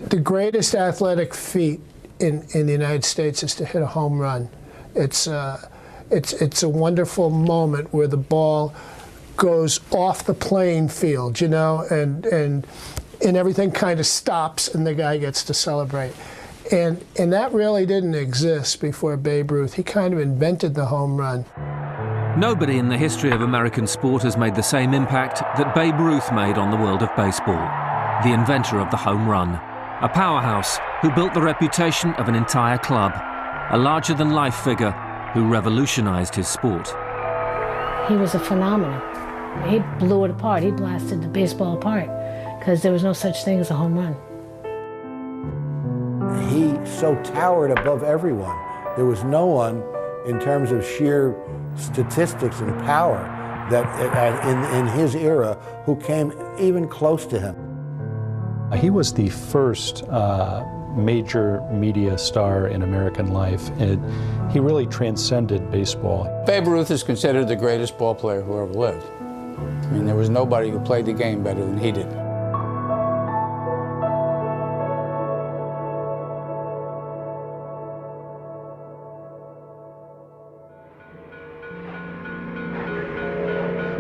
The greatest athletic feat in the United States is to hit a home run. It's a wonderful moment where the ball goes off the playing field, you know, and everything kind of stops and the guy gets to celebrate. And that really didn't exist before Babe Ruth. He kind of invented the home run. Nobody in the history of American sport has made the same impact that Babe Ruth made on the world of baseball, the inventor of the home run, a powerhouse who built the reputation of an entire club, a larger-than-life figure who revolutionized his sport. He was a phenomenon. He blew it apart. He blasted the baseball apart because there was no such thing as a home run. He so towered above everyone. There was no one, in terms of sheer statistics and power, that in his era who came even close to him. He was the first major media star in American life. He really transcended baseball. Babe Ruth is considered the greatest ball player who ever lived. I mean, there was nobody who played the game better than he did.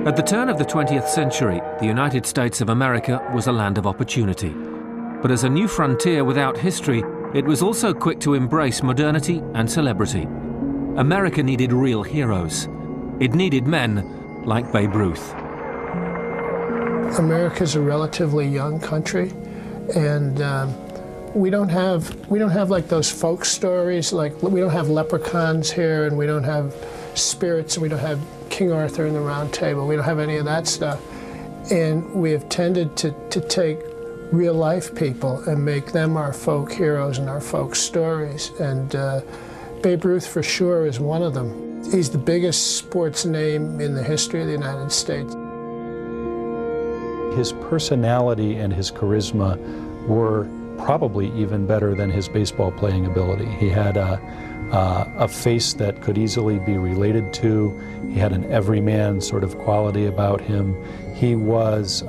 At the turn of the 20th century, the United States of America was a land of opportunity. But as a new frontier without history, it was also quick to embrace modernity and celebrity. America needed real heroes. It needed men like Babe Ruth. America's a relatively young country, and we don't have like those folk stories. Like, we don't have leprechauns here, and we don't have spirits, and we don't have King Arthur and the Round Table. We don't have any of that stuff. And we have tended to take real life people and make them our folk heroes and our folk stories. And Babe Ruth for sure is one of them. He's the biggest sports name in the history of the United States. His personality and his charisma were probably even better than his baseball playing ability. He had a face that could easily be related to. He had an everyman sort of quality about him. He was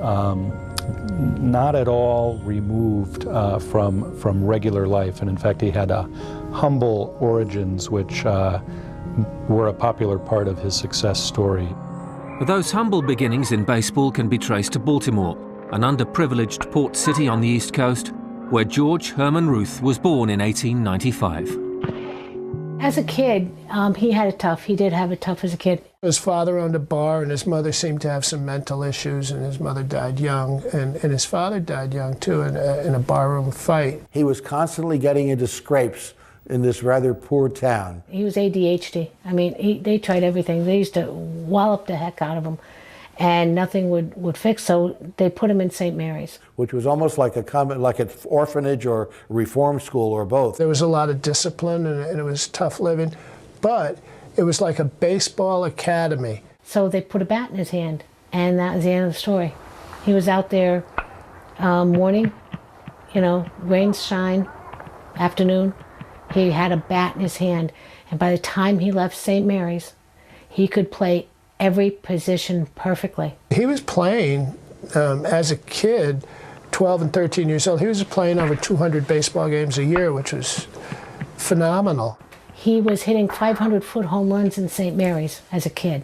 not at all removed from regular life, and in fact he had humble origins which were a popular part of his success story. Those humble beginnings in baseball can be traced to Baltimore, an underprivileged port city on the East Coast, where George Herman Ruth was born in 1895. As a kid, he had it tough. He did have it tough as a kid. His father owned a bar, and his mother seemed to have some mental issues, and his mother died young, and his father died young too in a barroom fight. He was constantly getting into scrapes in this rather poor town. He was ADHD. I mean, they tried everything. They used to wallop the heck out of him, and nothing would fix, so they put him in St. Mary's. Which was almost like an orphanage or reform school or both. There was a lot of discipline, and it was tough living, but it was like a baseball academy. So they put a bat in his hand, and that was the end of the story. He was out there morning, you know, rain, shine, afternoon. He had a bat in his hand, and by the time he left St. Mary's, he could play every position perfectly. He was playing, as a kid, 12 and 13 years old, he was playing over 200 baseball games a year, which was phenomenal. He was hitting 500-foot home runs in St. Mary's as a kid.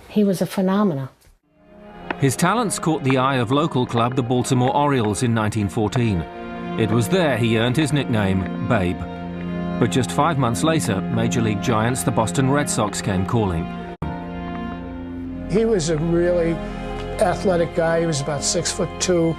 He was a phenomenon. His talents caught the eye of local club the Baltimore Orioles in 1914. It was there he earned his nickname, Babe. But just 5 months later, Major League giants the Boston Red Sox came calling. He was a really athletic guy. He was about 6'2",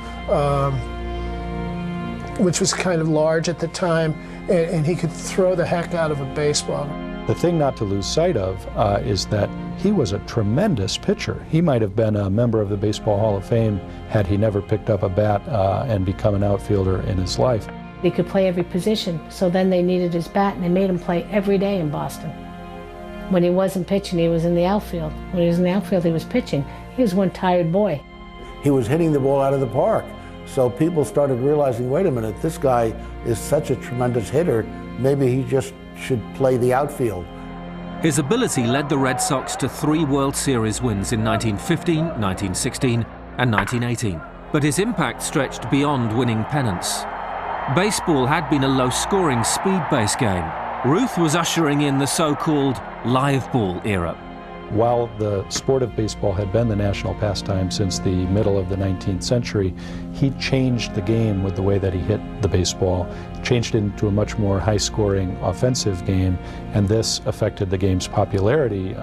which was kind of large at the time, and he could throw the heck out of a baseball. The thing not to lose sight of is that he was a tremendous pitcher. He might have been a member of the Baseball Hall of Fame had he never picked up a bat and become an outfielder in his life. He could play every position, so then they needed his bat, and they made him play every day in Boston. When he wasn't pitching, he was in the outfield. When he was in the outfield, he was pitching. He was one tired boy. He was hitting the ball out of the park. So people started realizing, wait a minute, this guy is such a tremendous hitter, maybe he just should play the outfield. His ability led the Red Sox to 3 World Series wins in 1915, 1916 and 1918. But his impact stretched beyond winning pennants. Baseball had been a low-scoring, speed-based game. Ruth was ushering in the so-called live ball era. While the sport of baseball had been the national pastime since the middle of the 19th century, he changed the game with the way that he hit the baseball, changed it into a much more high-scoring offensive game, and this affected the game's popularity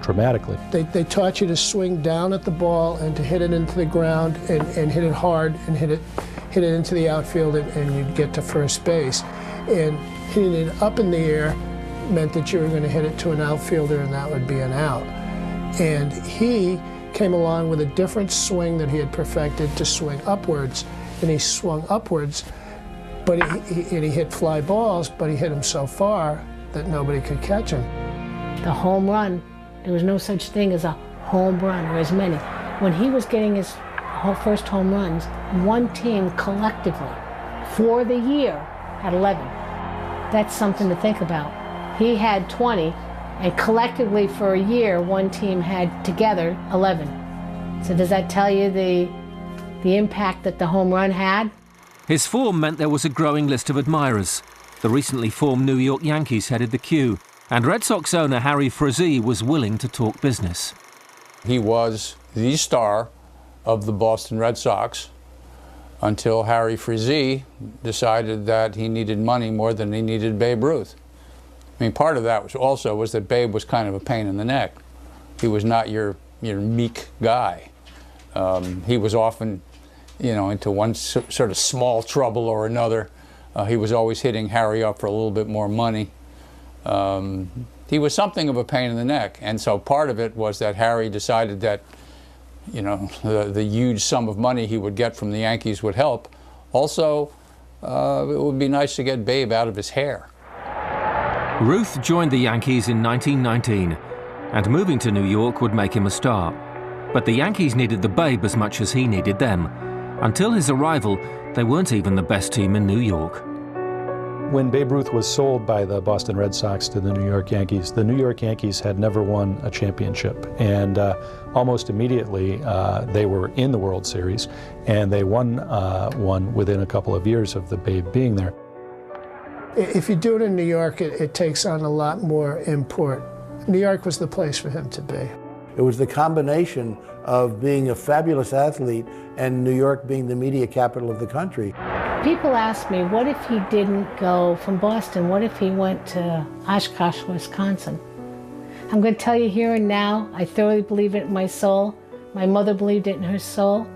dramatically. They taught you to swing down at the ball and to hit it into the ground and hit it hard and hit it into the outfield and you'd get to first base. And hitting it up in the air meant that you were going to hit it to an outfielder and that would be an out. And he came along with a different swing that he had perfected to swing upwards. And he swung upwards, but he hit fly balls, but he hit them so far that nobody could catch him. The home run, there was no such thing as a home run or as many. When he was getting his first home runs, one team collectively for the year had 11. That's something to think about. He had 20, and collectively for a year, one team had together 11. So does that tell you the impact that the home run had? His form meant there was a growing list of admirers. The recently formed New York Yankees headed the queue, and Red Sox owner Harry Frazee was willing to talk business. He was the star of the Boston Red Sox until Harry Frazee decided that he needed money more than he needed Babe Ruth. I mean, part of that was that Babe was kind of a pain in the neck. He was not your meek guy. He was often, into one sort of small trouble or another. He was always hitting Harry up for a little bit more money. He was something of a pain in the neck, and so part of it was that Harry decided that, the huge sum of money he would get from the Yankees would help. Also, it would be nice to get Babe out of his hair. Ruth joined the Yankees in 1919, and moving to New York would make him a star. But the Yankees needed the Babe as much as he needed them. Until his arrival, they weren't even the best team in New York. When Babe Ruth was sold by the Boston Red Sox to the New York Yankees had never won a championship. And almost immediately, they were in the World Series, and they won one within a couple of years of the Babe being there. If you do it in New York, it takes on a lot more import. New York was the place for him to be. It was the combination of being a fabulous athlete and New York being the media capital of the country. People ask me, what if he didn't go from Boston? What if he went to Oshkosh, Wisconsin? I'm going to tell you here and now, I thoroughly believe it in my soul. My mother believed it in her soul.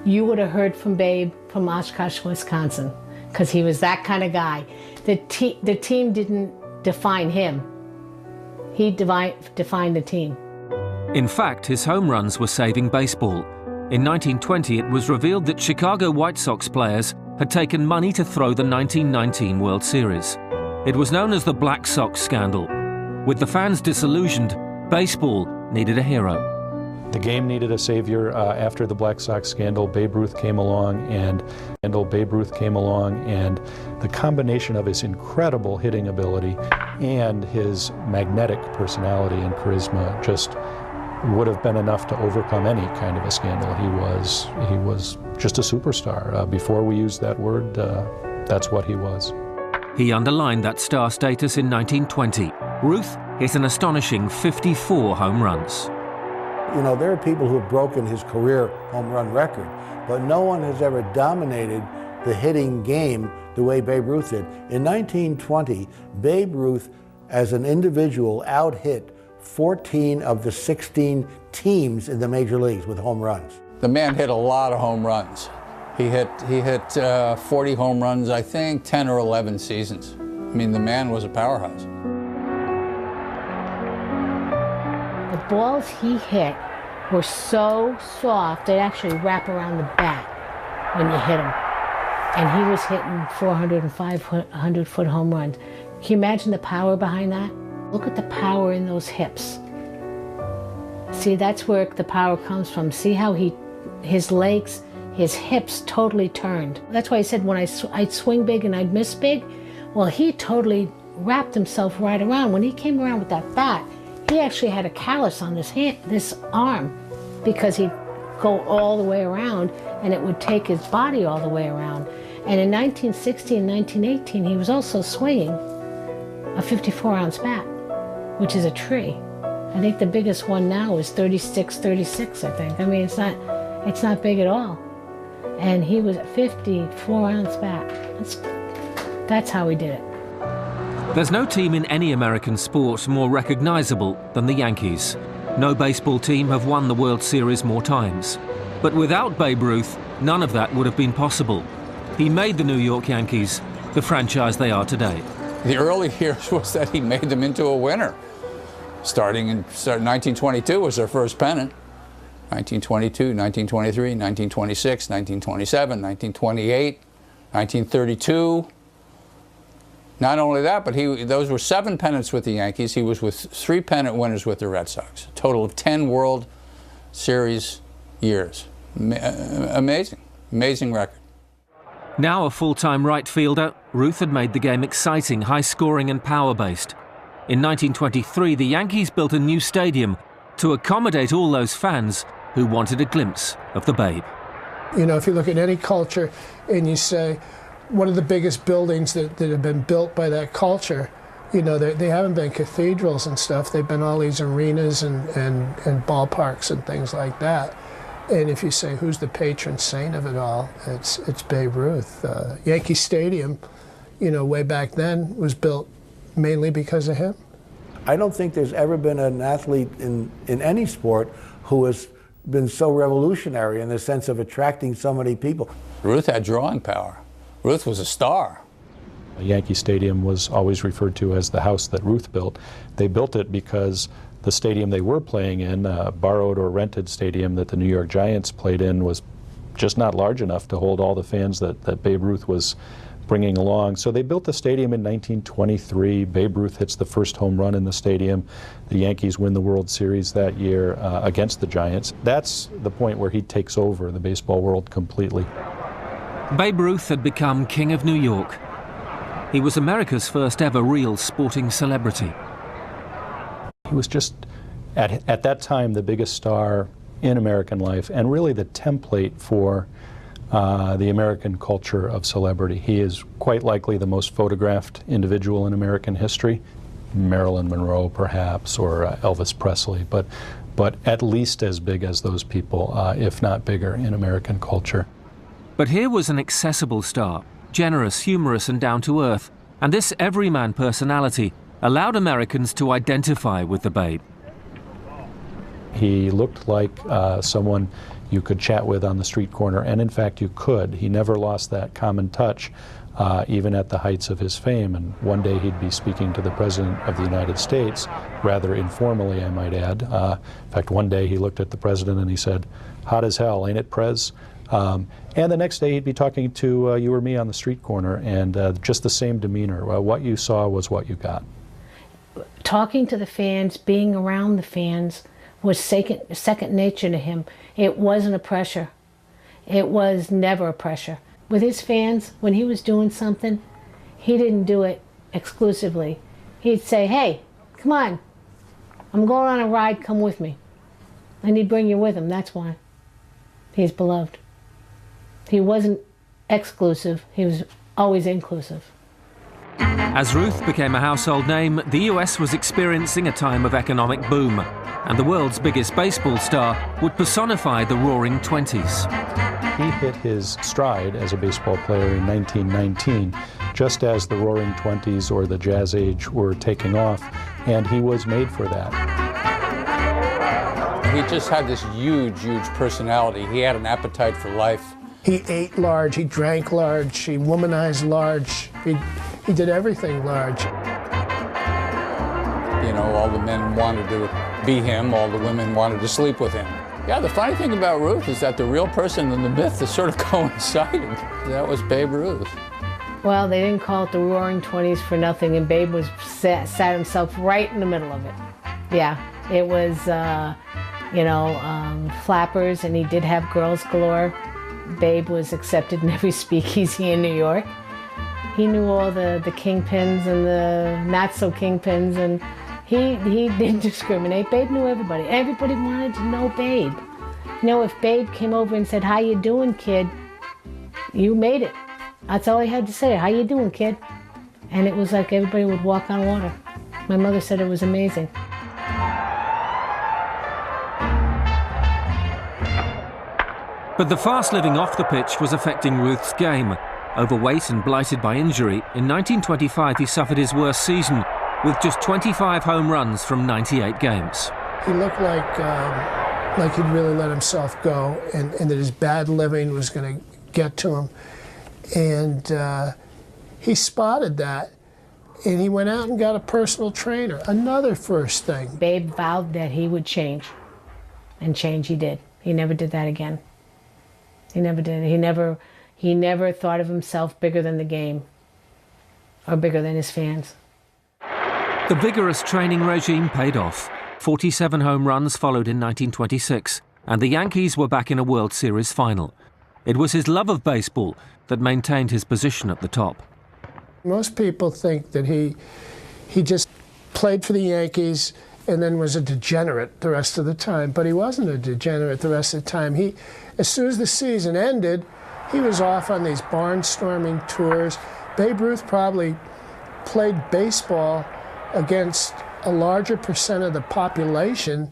You would have heard from Babe from Oshkosh, Wisconsin, because he was that kind of guy. The team didn't define him. He defined the team. In fact, his home runs were saving baseball. In 1920, it was revealed that Chicago White Sox players had taken money to throw the 1919 World Series. It was known as the Black Sox scandal. With the fans disillusioned, baseball needed a hero. The game needed a savior. After the Black Sox scandal, Babe Ruth came along, and the combination of his incredible hitting ability and his magnetic personality and charisma just would have been enough to overcome any kind of a scandal. He was just a superstar. Before we used that word, that's what he was. He underlined that star status in 1920. Ruth hit an astonishing 54 home runs. There are people who have broken his career home run record, but no one has ever dominated the hitting game the way Babe Ruth did. In 1920, Babe Ruth, as an individual, out-hit 14 of the 16 teams in the major leagues with home runs. The man hit a lot of home runs. He hit 40 home runs, I think, 10 or 11 seasons. I mean, the man was a powerhouse. The balls he hit were so soft, they'd actually wrap around the bat when you hit them. And he was hitting 400 and 500-foot home runs. Can you imagine the power behind that? Look at the power in those hips. See, that's where the power comes from. See how his legs, his hips totally turned. That's why I said when I'd swing big and I'd miss big, well, he totally wrapped himself right around. When he came around with that bat, he actually had a callus on this arm, because he'd go all the way around and it would take his body all the way around. And in 1960 and 1918, he was also swinging a 54-ounce bat, which is a tree. I think the biggest one now is 36, I think. I mean, it's not big at all. And he was a 54-ounce bat. That's how he did it. There's no team in any American sport more recognizable than the Yankees. No baseball team have won the World Series more times. But without Babe Ruth, none of that would have been possible. He made the New York Yankees the franchise they are today. The early years was that he made them into a winner. Starting in 1922 was their first pennant. 1922, 1923, 1926, 1927, 1928, 1932. Not only that, but those were 7 pennants with the Yankees. He was with 3 pennant winners with the Red Sox. A total of 10 World Series years. Amazing, amazing record. Now a full-time right fielder, Ruth had made the game exciting, high-scoring and power-based. In 1923, the Yankees built a new stadium to accommodate all those fans who wanted a glimpse of the Babe. You know, if you look at any culture and you say, what are the biggest buildings that have been built by that culture? You know, they haven't been cathedrals and stuff. They've been all these arenas and ballparks and things like that. And if you say, who's the patron saint of it all, it's Babe Ruth. Yankee Stadium, you know, way back then was built mainly because of him. I don't think there's ever been an athlete in any sport who has been so revolutionary in the sense of attracting so many people. Ruth had drawing power. Ruth was a star. Yankee Stadium was always referred to as the house that Ruth built. They built it because the stadium they were playing in, a borrowed or rented stadium that the New York Giants played in, was just not large enough to hold all the fans that Babe Ruth was bringing along. So they built the stadium in 1923. Babe Ruth hits the first home run in the stadium. The Yankees win the World Series that year against the Giants. That's the point where he takes over the baseball world completely. Babe Ruth had become King of New York. He was America's first ever real sporting celebrity. He was just, at that time, the biggest star in American life, and really the template for the American culture of celebrity. He is quite likely the most photographed individual in American history. Marilyn Monroe, perhaps, or Elvis Presley, but at least as big as those people, if not bigger, in American culture. But here was an accessible star, generous, humorous and down-to-earth, and this everyman personality allowed Americans to identify with the Babe. He looked like someone you could chat with on the street corner, and in fact you could. He never lost that common touch, even at the heights of his fame. And one day he'd be speaking to the President of the United States, rather informally, I might add. In fact, one day he looked at the President and he said, "Hot as hell, ain't it, Prez?" And the next day he'd be talking to you or me on the street corner, and just the same demeanor. What you saw was what you got. Talking to the fans, being around the fans, was second nature to him. It wasn't a pressure. It was never a pressure. With his fans, when he was doing something, he didn't do it exclusively. He'd say, "Hey, come on, I'm going on a ride, come with me." And he'd bring you with him, that's why. He's beloved. He wasn't exclusive, he was always inclusive. As Ruth became a household name, the US was experiencing a time of economic boom, and the world's biggest baseball star would personify the Roaring '20s. He hit his stride as a baseball player in 1919, just as the Roaring '20s or the Jazz Age were taking off, and he was made for that. He just had this huge, huge personality. He had an appetite for life. He ate large, he drank large, he womanized large, he did everything large. You know, all the men wanted to be him, all the women wanted to sleep with him. Yeah, the funny thing about Ruth is that the real person and the myth is sort of coinciding. That was Babe Ruth. Well, they didn't call it the Roaring '20s for nothing, and Babe was sat himself right in the middle of it. Yeah, it was, flappers, and he did have girls galore. Babe was accepted in every speakeasy in New York. He knew all the kingpins and the not-so-kingpins, and he didn't discriminate. Babe knew everybody. Everybody wanted to know Babe. You know, if Babe came over and said, "How you doing, kid?" You made it. That's all he had to say. How you doing, kid? And it was like everybody would walk on water. My mother said it was amazing. But the fast living off the pitch was affecting Ruth's game. Overweight and blighted by injury, in 1925 he suffered his worst season with just 25 home runs from 98 games. He looked like he'd really let himself go, and that his bad living was going to get to him. And he spotted that, and he went out and got a personal trainer. Another first thing. Babe vowed that he would change, and change he did. He never did that again. He never did. He never thought of himself bigger than the game or bigger than his fans. The vigorous training regime paid off. 47 home runs followed in 1926, and the Yankees were back in a World Series final. It was his love of baseball that maintained his position at the top. Most people think that he just played for the Yankees and then was a degenerate the rest of the time, but he wasn't a degenerate the rest of the time. As soon as the season ended, he was off on these barnstorming tours. Babe Ruth probably played baseball against a larger percent of the population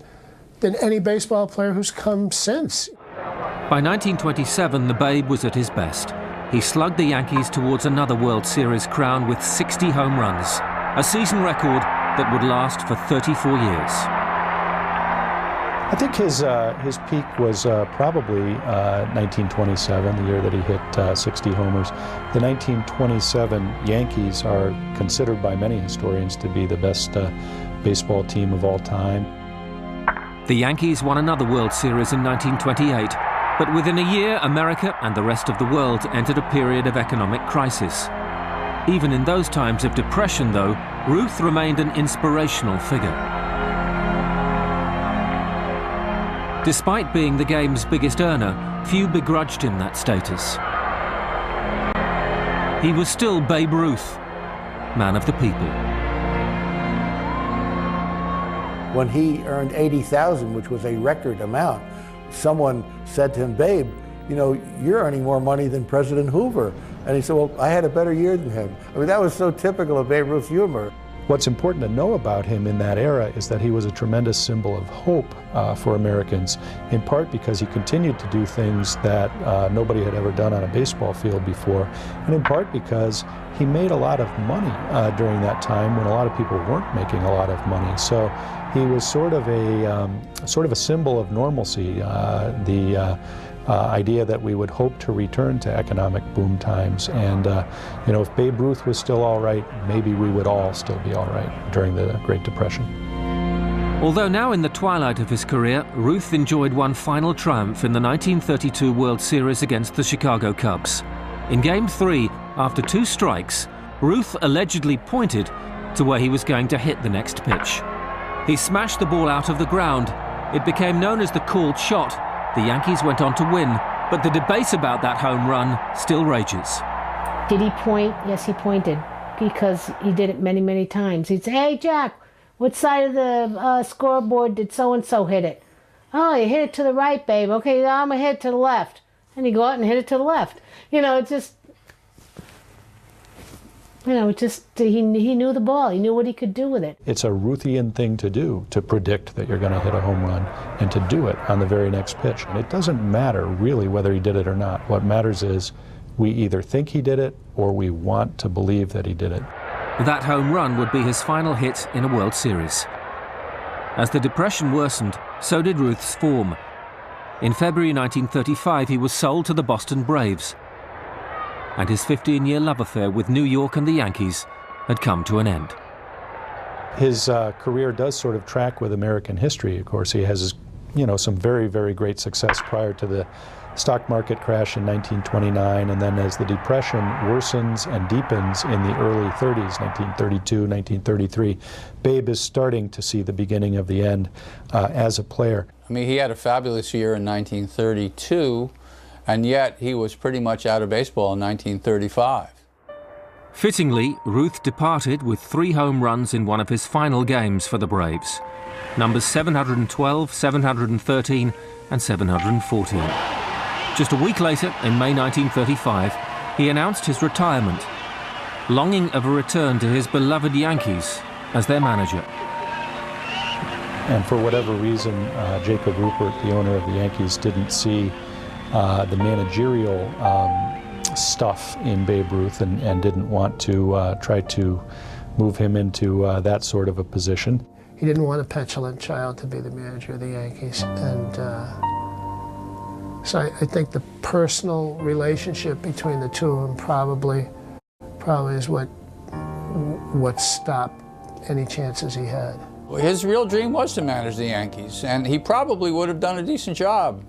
than any baseball player who's come since. By 1927, the Babe was at his best. He slugged the Yankees towards another World Series crown with 60 home runs, a season record that would last for 34 years. I think his peak was probably 1927, the year that he hit 60 homers. The 1927 Yankees are considered by many historians to be the best baseball team of all time. The Yankees won another World Series in 1928, but within a year, America and the rest of the world entered a period of economic crisis. Even in those times of depression, though, Ruth remained an inspirational figure. Despite being the game's biggest earner, few begrudged him that status. He was still Babe Ruth, man of the people. When he earned $80,000, which was a record amount, someone said to him, "Babe, you know, you're earning more money than President Hoover." And he said, "Well, I had a better year than him." I mean, that was so typical of Babe Ruth's humor. What's important to know about him in that era is that he was a tremendous symbol of hope for Americans, in part because he continued to do things that nobody had ever done on a baseball field before, and in part because he made a lot of money during that time when a lot of people weren't making a lot of money. So he was sort of a symbol of normalcy, the idea that we would hope to return to economic boom times. And you know, if Babe Ruth was still all right, maybe we would all still be all right during the Great Depression. Although now in the twilight of his career, Ruth enjoyed one final triumph in the 1932 World Series against the Chicago Cubs. In Game 3, after 2 strikes, Ruth allegedly pointed to where he was going to hit the next pitch. He smashed the ball out of the ground. It became known as the called shot. The Yankees went on to win, but the debate about that home run still rages. Did he point? Yes, he pointed, because he did it many, many times. He'd say, "Hey, Jack, what side of the scoreboard did so-and-so hit it?" "Oh, you hit it to the right, Babe. Okay, I'm going to hit it to the left." And he'd go out and hit it to the left. You know, it's just... You know, he knew the ball. He knew what he could do with it. It's a Ruthian thing to do, to predict that you're going to hit a home run and to do it on the very next pitch. And it doesn't matter really whether he did it or not. What matters is we either think he did it or we want to believe that he did it. That home run would be his final hit in a World Series. As the Depression worsened, so did Ruth's form. In February 1935, he was sold to the Boston Braves, and his 15-year love affair with New York and the Yankees had come to an end. His career does sort of track with American history. Of course, he has, you know, some very, very great success prior to the stock market crash in 1929, and then as the Depression worsens and deepens in the early 30s, 1932, 1933, Babe is starting to see the beginning of the end as a player. I mean, he had a fabulous year in 1932, and yet he was pretty much out of baseball in 1935. Fittingly, Ruth departed with 3 home runs in one of his final games for the Braves, numbers 712, 713 and 714. Just a week later, in May 1935, he announced his retirement, longing of a return to his beloved Yankees as their manager. And for whatever reason, Jacob Ruppert, the owner of the Yankees, didn't see the managerial stuff in Babe Ruth and didn't want to try to move him into that sort of a position. He didn't want a petulant child to be the manager of the Yankees. And so I think the personal relationship between the two of them probably is what stopped any chances he had. His real dream was to manage the Yankees, and he probably would have done a decent job.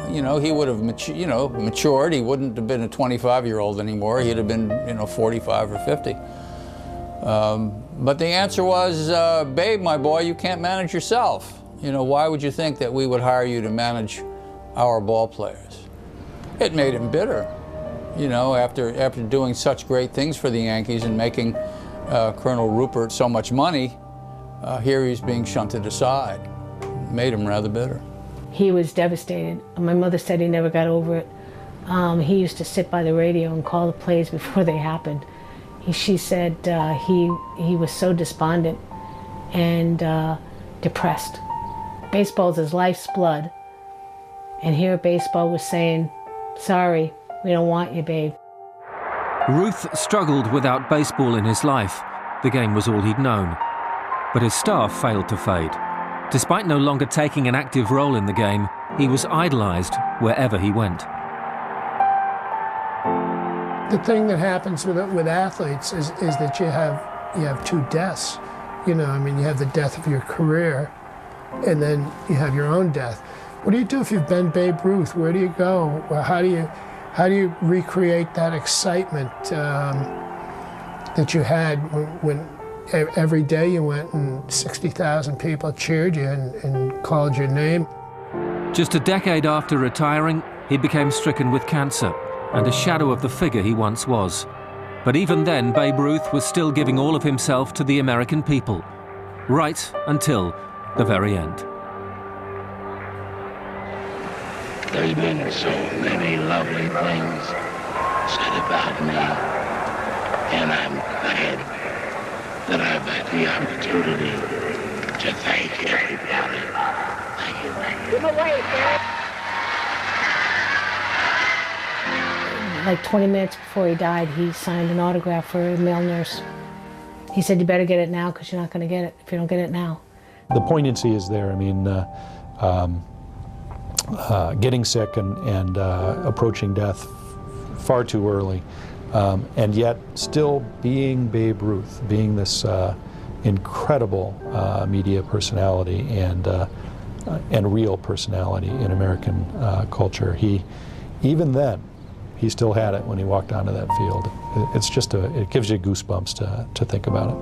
You know, he would have matured. He wouldn't have been a 25-year-old anymore. He'd have been, 45 or 50. But the answer was, Babe, my boy, you can't manage yourself. Why would you think that we would hire you to manage our ball players? It made him bitter, after doing such great things for the Yankees and making Colonel Ruppert so much money. Here he's being shunted aside. It made him rather bitter. He was devastated. My mother said he never got over it. He used to sit by the radio and call the plays before they happened. She said he was so despondent and depressed. Baseball's his life's blood. And here baseball was saying, sorry, we don't want you, babe. Ruth struggled without baseball in his life. The game was all he'd known. But his star failed to fade. Despite no longer taking an active role in the game, he was idolized wherever he went. The thing that happens with athletes is that you have two deaths. You have the death of your career, and then you have your own death. What do you do if you've been Babe Ruth? Where do you go? How do you recreate that excitement that you had when every day you went and 60,000 people cheered you and called your name? Just a decade after retiring, he became stricken with cancer and a shadow of the figure he once was. But even then, Babe Ruth was still giving all of himself to the American people, right until the very end. There's been so many lovely things said about me, and I'm glad that I've had the opportunity to thank everybody. Thank you. Give him away, Barry. Like 20 minutes before he died, he signed an autograph for a male nurse. He said, you better get it now because you're not going to get it if you don't get it now. The poignancy is there. Getting sick and approaching death far too early, and yet still being Babe Ruth, being this incredible media personality and real personality in American culture. Even then, he still had it when he walked onto that field. It gives you goosebumps to think about it.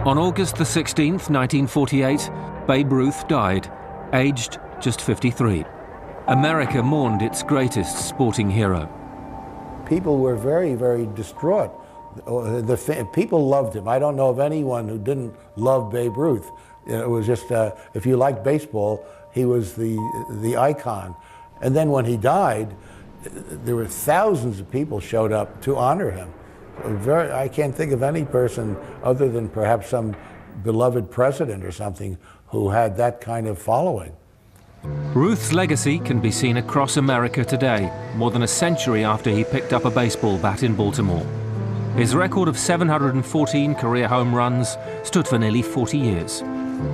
On August the 16th, 1948, Babe Ruth died, aged just 53. America mourned its greatest sporting hero. People were very, very distraught. People loved him. I don't know of anyone who didn't love Babe Ruth. It was just, if you liked baseball, he was the icon. And then when he died, there were thousands of people showed up to honor him. I can't think of any person other than perhaps some beloved president or something who had that kind of following. Ruth's legacy can be seen across America today, more than a century after he picked up a baseball bat in Baltimore. His record of 714 career home runs stood for nearly 40 years.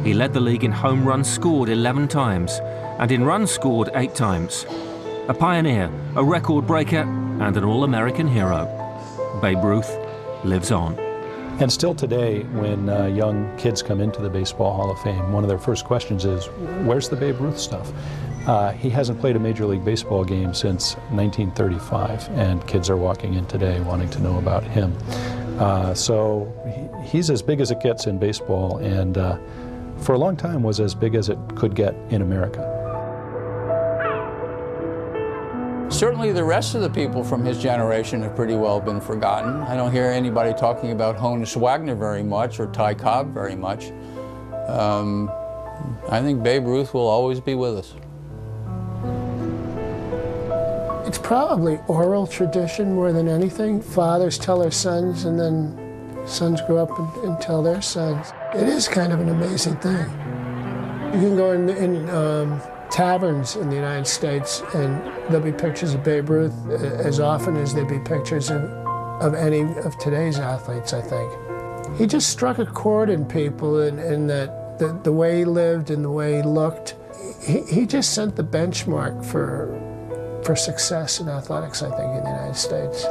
He led the league in home runs scored 11 times and in runs scored 8 times. A pioneer, a record breaker, and an all-American hero. Babe Ruth lives on. And still today, when young kids come into the Baseball Hall of Fame, one of their first questions is, where's the Babe Ruth stuff? He hasn't played a Major League Baseball game since 1935, and kids are walking in today wanting to know about him. So he's as big as it gets in baseball, and for a long time was as big as it could get in America. Certainly the rest of the people from his generation have pretty well been forgotten. I don't hear anybody talking about Honus Wagner very much or Ty Cobb very much. I think Babe Ruth will always be with us. It's probably oral tradition more than anything. Fathers tell their sons, and then sons grow up and tell their sons. It is kind of an amazing thing. You can go in taverns in the United States, and there'll be pictures of Babe Ruth as often as there'd be pictures of any of today's athletes, I think. He just struck a chord in people, in that the way he lived and the way he looked. He just set the benchmark for success in athletics, I think, in the United States.